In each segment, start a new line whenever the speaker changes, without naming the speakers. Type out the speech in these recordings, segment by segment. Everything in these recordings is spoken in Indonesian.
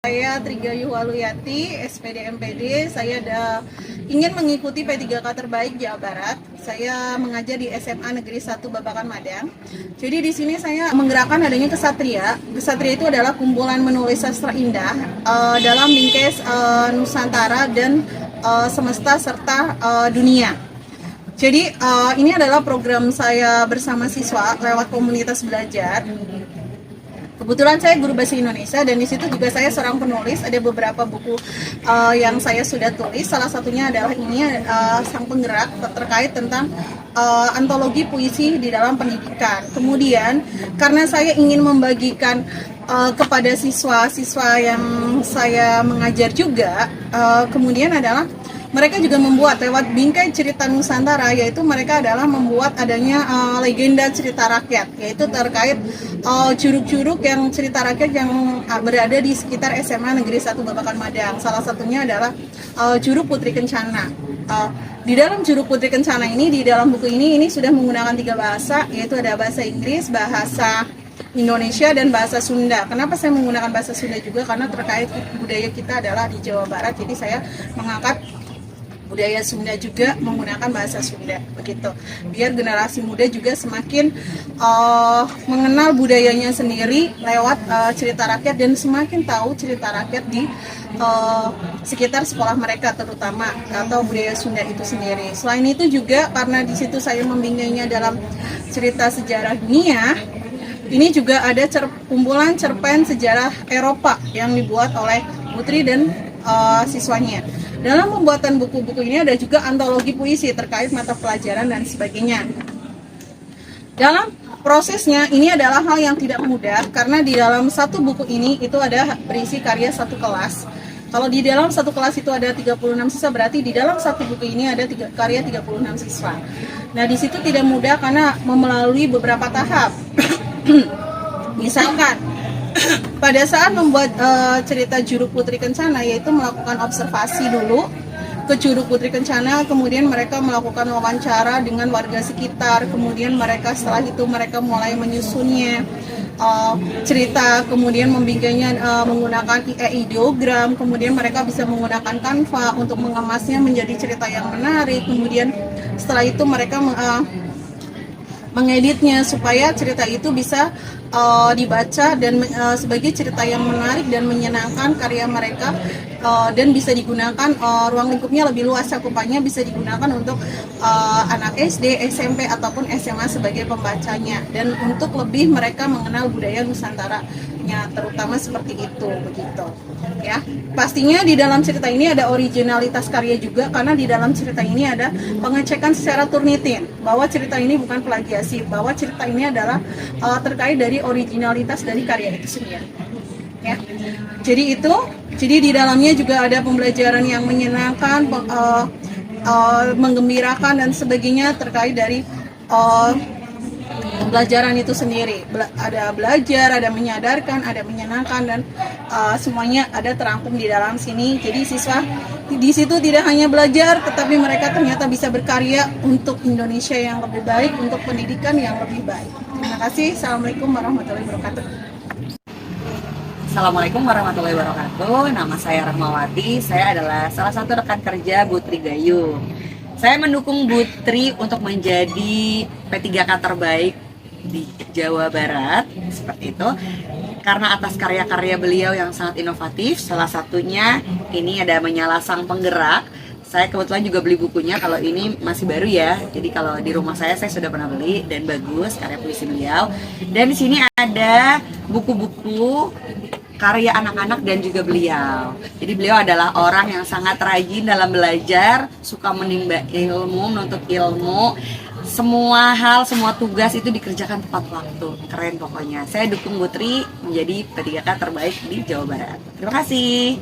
Saya Trigayuh Waluyati, SPD MPD. Saya ingin mengikuti P3K terbaik Jawa Barat. Saya mengajar di SMA Negeri 1 Babakan Madang. Jadi di sini saya menggerakkan adanya Kesatria. Kesatria itu adalah kumpulan menulis sastra indah dalam lingkes Nusantara dan semesta serta dunia. Jadi ini adalah program saya bersama siswa lewat komunitas belajar. Kebetulan saya guru bahasa Indonesia dan di situ juga saya seorang penulis. Ada beberapa buku yang saya sudah tulis. Salah satunya adalah ini Sang Penggerak terkait tentang antologi puisi di dalam pendidikan. Kemudian karena saya ingin membagikan kepada siswa-siswa yang saya mengajar juga, kemudian adalah mereka juga membuat lewat bingkai cerita Nusantara, yaitu mereka adalah membuat adanya legenda cerita rakyat, yaitu terkait curug-curug yang cerita rakyat yang berada di sekitar SMA Negeri 1 Babakan Madang. Salah satunya adalah Curug Putri Kencana. Di dalam Curug Putri Kencana ini, di dalam buku ini sudah menggunakan 3 bahasa, yaitu ada bahasa Inggris, bahasa Indonesia, dan bahasa Sunda. Kenapa saya menggunakan bahasa Sunda juga? Karena terkait budaya kita adalah di Jawa Barat, jadi saya mengangkat budaya Sunda juga menggunakan bahasa Sunda, begitu. Biar generasi muda juga semakin mengenal budayanya sendiri lewat cerita rakyat dan semakin tahu cerita rakyat di sekitar sekolah mereka terutama, atau budaya Sunda itu sendiri. Selain itu juga karena di situ saya membingkainya dalam cerita sejarah dunia. Ini juga ada kumpulan cerpen sejarah Eropa yang dibuat oleh Putri dan siswanya. Dalam pembuatan buku-buku ini ada juga antologi puisi terkait mata pelajaran dan sebagainya. Dalam prosesnya ini adalah hal yang tidak mudah karena di dalam satu buku ini itu ada berisi karya satu kelas. Kalau di dalam satu kelas itu ada 36 siswa, berarti di dalam satu buku ini ada karya 36 siswa. Nah, di situ tidak mudah karena melalui beberapa tahap. Misalkan pada saat membuat cerita Curug Putri Kencana, yaitu melakukan observasi dulu ke Curug Putri Kencana, kemudian mereka melakukan wawancara dengan warga sekitar, kemudian setelah itu mereka mulai menyusunnya cerita, kemudian membingkainya menggunakan ideogram, kemudian mereka bisa menggunakan Canva untuk mengemasnya menjadi cerita yang menarik, kemudian setelah itu mereka mengeditnya supaya cerita itu bisa dibaca dan sebagai cerita yang menarik dan menyenangkan karya mereka, dan bisa digunakan ruang lingkupnya lebih luas, cakupannya bisa digunakan untuk anak SD, SMP ataupun SMA sebagai pembacanya, dan untuk lebih mereka mengenal budaya Nusantara-nya terutama seperti itu, begitu ya. Pastinya di dalam cerita ini ada originalitas karya juga, karena di dalam cerita ini ada pengecekan secara turnitin bahwa cerita ini bukan plagiasi, bahwa cerita ini adalah terkait dari originalitas dari karya itu sendiri ya. Jadi di dalamnya juga ada pembelajaran yang menyenangkan, menggembirakan dan sebagainya terkait dari pembelajaran itu sendiri. Ada belajar, ada menyadarkan, ada menyenangkan, dan semuanya ada terangkum di dalam sini. Jadi siswa di situ tidak hanya belajar, tetapi mereka ternyata bisa berkarya untuk Indonesia yang lebih baik, untuk pendidikan yang lebih baik. Terima kasih. Assalamualaikum warahmatullahi wabarakatuh.
Assalamualaikum warahmatullahi wabarakatuh. Nama saya Rahmawati. Saya adalah salah satu rekan kerja Bu Trigayuh. Saya mendukung Bu Tri untuk menjadi P3K terbaik di Jawa Barat, seperti itu, karena atas karya-karya beliau yang sangat inovatif. Salah satunya ini ada Menyala Sang Penggerak. Saya kebetulan juga beli bukunya, kalau ini masih baru ya. Jadi kalau di rumah saya sudah pernah beli dan bagus karya puisi beliau. Dan di sini ada buku-buku karya anak-anak dan juga beliau. Jadi beliau adalah orang yang sangat rajin dalam belajar, suka menimba ilmu, menuntut ilmu. Semua hal, semua tugas itu dikerjakan tepat waktu. Keren pokoknya. Saya dukung Putri menjadi P3K terbaik di Jawa Barat. Terima kasih.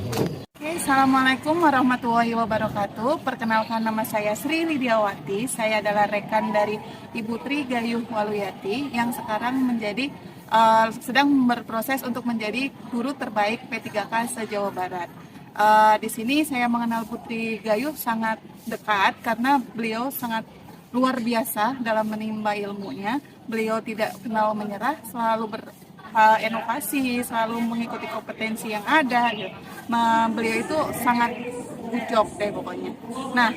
Assalamualaikum warahmatullahi wabarakatuh. Perkenalkan, nama saya Sri Widiawati. Saya adalah rekan dari Ibu Trigayuh Waluyati yang sekarang sedang berproses untuk menjadi guru terbaik P3K se-Jawa Barat. Di sini saya mengenal Putri Gayuh sangat dekat karena beliau sangat luar biasa dalam menimba ilmunya. Beliau tidak kenal menyerah, selalu inovasi, selalu mengikuti kompetensi yang ada gitu. Beliau itu sangat ujuk deh pokoknya. Nah,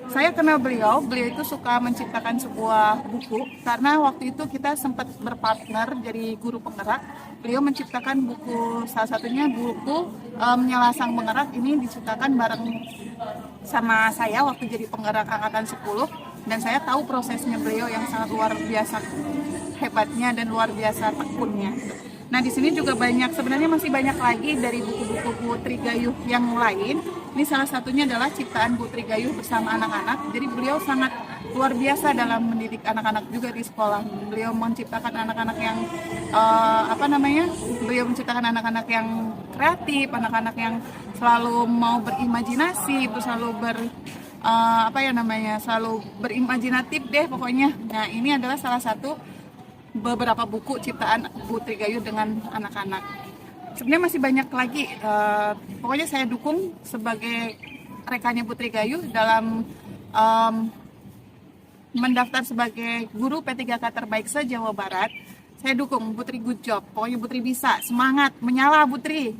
saya kenal beliau itu suka menciptakan sebuah buku karena waktu itu kita sempat berpartner jadi guru penggerak. Beliau menciptakan buku, salah satunya buku Menyelasang Menggerak, ini diciptakan bareng sama saya waktu jadi penggerak angkatan 10, dan saya tahu prosesnya beliau yang sangat luar biasa hebatnya dan luar biasa tekunnya. Nah, di sini juga banyak, sebenarnya masih banyak lagi dari buku-buku Bu Tri Gayuh yang lain. Ini salah satunya adalah ciptaan Bu Tri Gayuh bersama anak-anak. Jadi beliau sangat luar biasa dalam mendidik anak-anak juga di sekolah. Beliau menciptakan anak-anak yang beliau menciptakan anak-anak yang kreatif, anak-anak yang selalu mau berimajinasi, selalu selalu berimajinatif deh pokoknya. Nah, ini adalah salah satu beberapa buku ciptaan Bu Tri Gayuh dengan anak-anak. Sebenarnya masih banyak lagi. Pokoknya saya dukung sebagai rekannya Bu Tri Gayuh dalam mendaftar sebagai guru P3K terbaik se-Jawa Barat. Saya dukung Putri, good job. Pokoknya Putri bisa, semangat, menyala Putri.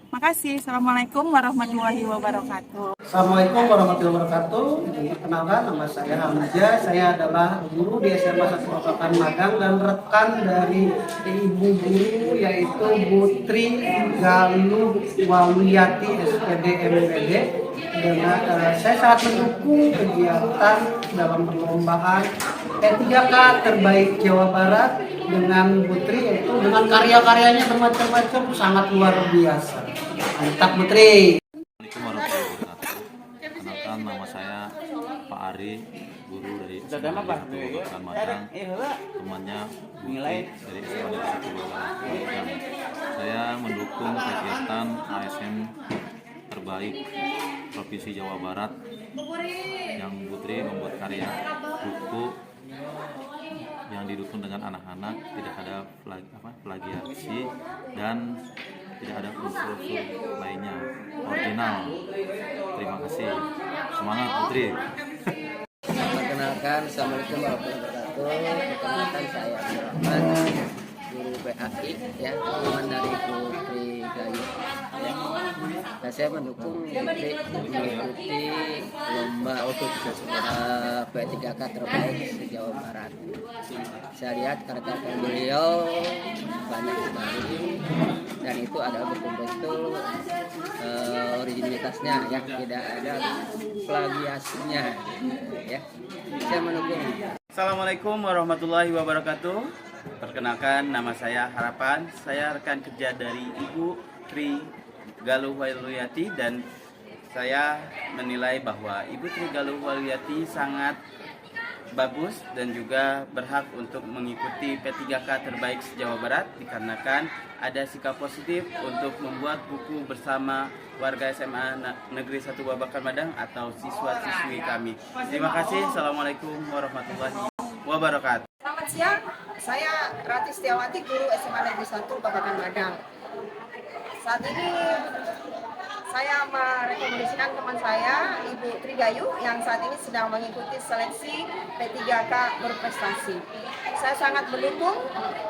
Makasih. Assalamualaikum warahmatullahi wabarakatuh.
Assalamualaikum warahmatullahi wabarakatuh. Perkenalkan, nama saya Hamzah. Saya adalah guru di SMA 1 Babakan Madang dan rekan dari ibu guru yaitu Putri Galuh Waluyati SPD MPD. Saya sangat mendukung kegiatan dalam perlombaan P3K terbaik Jawa Barat dengan Putri, yaitu dengan karya-karyanya bermacam-macam sangat luar biasa. Mantap Putri.
Assalamualaikum warahmatullahi wabarakatuh. Kenalkan, nama saya Pak Ari, guru dari SMA Babakan Madang, temannya Putri dari SMA Negeri 1 Babakan Madang. Saya mendukung kegiatan ASN terbaik Provinsi Jawa Barat yang Putri membuat karya buku yang didukung dengan anak-anak, tidak ada plagiasi dan tidak ada unsur-unsur lainnya, original. Terima kasih, semangat Putri.
Perkenalkan, Assalamualaikum warahmatullahi wabarakatuh. Perkenalkan, saya Abdurrahman, guru PAI, teman dari Putri Gayuh. Nah, saya mendukung Putri mengikuti lomba untuk P3K terbaik se-Jawa Barat. Saya lihat karya-karya beliau banyak sekali, dan itu adalah betul-betul originalitasnya, tidak ada plagiasinya. Saya mendukung.
Assalamualaikum warahmatullahi wabarakatuh. Perkenalkan, nama saya Harapan. Saya rekan kerja dari Ibu Tri Galuh Waluyati, dan saya menilai bahwa Ibu Tri Galuh Waluyati sangat bagus dan juga berhak untuk mengikuti P3K terbaik se-Jawa Barat dikarenakan ada sikap positif untuk membuat buku bersama warga SMA Negeri 1 Babakan Madang atau siswa-siswi kami. Terima kasih. Assalamualaikum warahmatullahi wabarakatuh.
Selamat siang, saya Rati Setiawati, guru SMA Negeri 1 Babakan Madang. Saat ini saya merekomendasikan teman saya, Ibu Tri Gayuh, yang saat ini sedang mengikuti seleksi P3K berprestasi. Saya sangat mendukung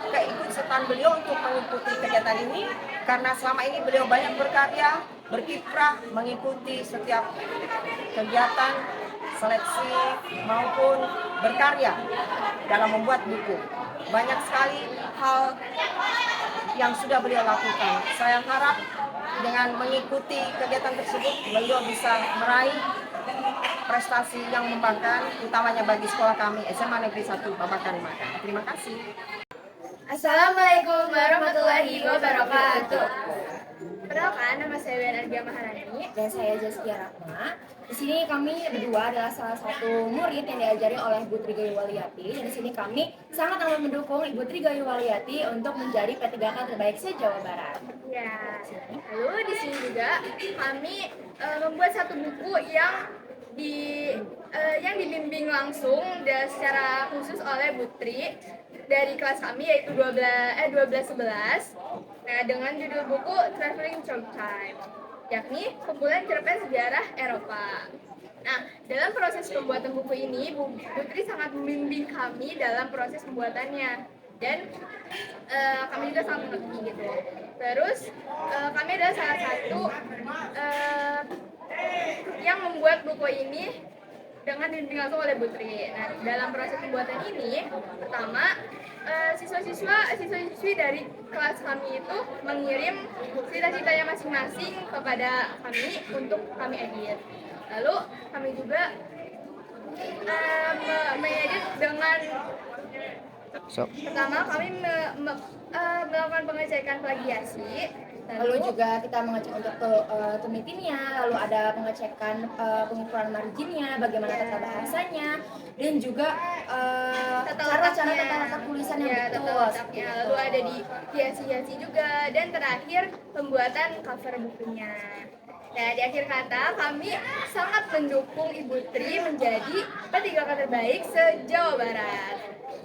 keikutsertaan beliau untuk mengikuti kegiatan ini, karena selama ini beliau banyak berkarya, berkiprah, mengikuti setiap kegiatan seleksi maupun berkarya dalam membuat buku. Banyak sekali hal yang sudah beliau lakukan. Saya harap dengan mengikuti kegiatan tersebut beliau bisa meraih prestasi yang membanggakan, utamanya bagi sekolah kami SMA Negeri 1 Babakan Madang. Terima kasih.
Assalamualaikum warahmatullahi wabarakatuh. Perkenalkan, nama saya Wian Argia Maharani dan saya Zaskia Rahma. Di sini kami berdua adalah salah satu murid yang diajari oleh Ibu Tri Gayuh Waluyati, dan di sini kami sangat amat mendukung Ibu Tri Gayuh Waluyati untuk menjadi P3K terbaik se-Jawa Barat.
Ya, lalu di sini juga kami membuat satu buku yang dibimbing langsung dan secara khusus oleh Bu Tri dari kelas kami, yaitu 1211. Nah, dengan judul buku Traveling Through Time, yakni kumpulan cerpen sejarah Eropa. Nah, dalam proses pembuatan buku ini, Bu Tri sangat membimbing kami dalam proses pembuatannya. dan kami juga sangat mengerti gitu. Terus kami adalah salah satu yang membuat buku ini dengan dibimbing langsung oleh Bu Tri. Nah, dalam proses pembuatan ini, pertama siswa-siswi dari kelas kami itu mengirim cita-citanya masing-masing kepada kami untuk kami edit. Lalu kami juga mengedit dengan pertama kami melakukan pengecekan plagiasi,
Lalu juga kita mengecek untuk tumitinnya, lalu ada pengecekan pengukuran marginnya, bagaimana tata bahasanya, dan juga cara tata tulisan yang betul.
Lalu ada di hiasi-hiasi juga, dan terakhir pembuatan cover bukunya. Nah, di akhir kata kami sangat mendukung Ibu Tri menjadi P3K terbaik se-Jawa Barat.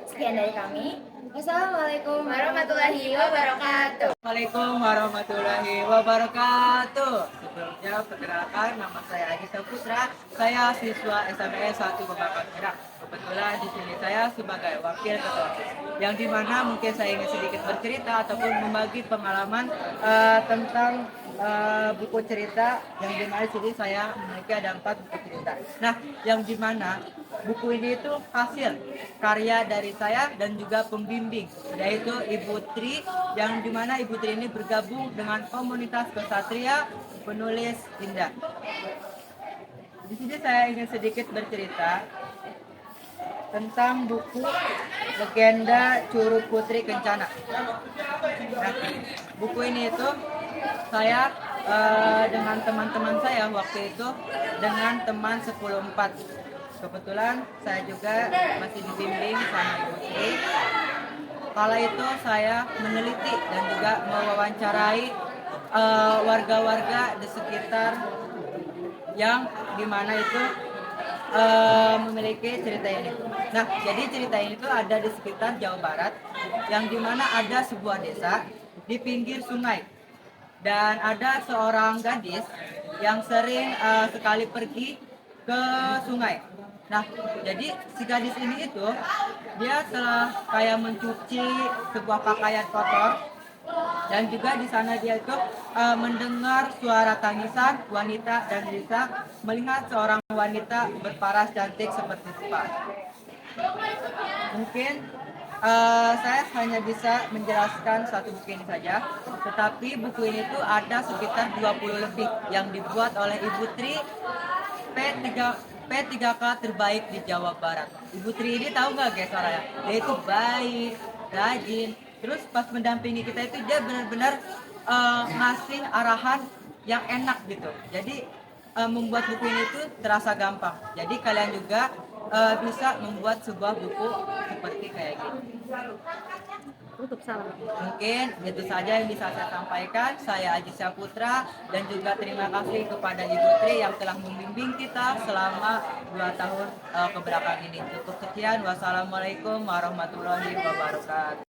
Sekian dari kami. Wassalamualaikum
Warahmatullahi wabarakatuh.
Assalamualaikum warahmatullahi wabarakatuh. Sebelumnya perkenalkan, nama saya Adi Saputra. Saya siswa SME 1 Babakan Merah. Kebetulan di sini saya sebagai wakil ketua OSIS. Yang dimana mungkin saya ingin sedikit bercerita ataupun membagi pengalaman tentang buku cerita, yang dimana di sini saya memiliki ada 4 buku cerita. Nah, yang dimana buku ini itu hasil karya dari saya dan juga pembimbing, yaitu Ibu Tri, yang dimana Ibu Tri ini bergabung dengan komunitas kesatria penulis indah. Di sini saya ingin sedikit bercerita tentang buku Legenda Curug Putri Kencana. Nah, buku ini itu saya dengan teman-teman saya waktu itu dengan teman 10/4. Kebetulan saya juga masih dibimbing sama Ibu Tri. Kala itu saya meneliti dan juga mewawancarai warga-warga di sekitar yang dimana itu memiliki cerita ini. Nah, jadi cerita ini tuh ada di sekitar Jawa Barat, yang dimana ada sebuah desa di pinggir sungai, dan ada seorang gadis yang sering sekali pergi ke sungai. Nah, jadi si gadis ini itu dia telah kayak mencuci sebuah pakaian kotor, dan juga di sana dia itu mendengar suara tangisan wanita dan bisa melihat seorang wanita berparas cantik seperti Spa. Mungkin saya hanya bisa menjelaskan satu buku ini saja, tetapi buku ini tuh ada sekitar 20 lebih yang dibuat oleh Ibu Tri, P3K terbaik di Jawa Barat. Ibu Tri ini tahu nggak guys orangnya? Dia itu baik, rajin, terus pas mendampingi kita itu dia benar-benar ngasih arahan yang enak gitu. Jadi membuat buku ini tuh terasa gampang. Jadi kalian juga bisa membuat sebuah buku seperti kayak gini. Mungkin itu saja yang bisa saya sampaikan. Saya Aji Saputra, dan juga terima kasih kepada Ibu Tri yang telah membimbing kita selama 2 tahun kebelakang ini. Cukup sekian. Wassalamualaikum warahmatullahi wabarakatuh.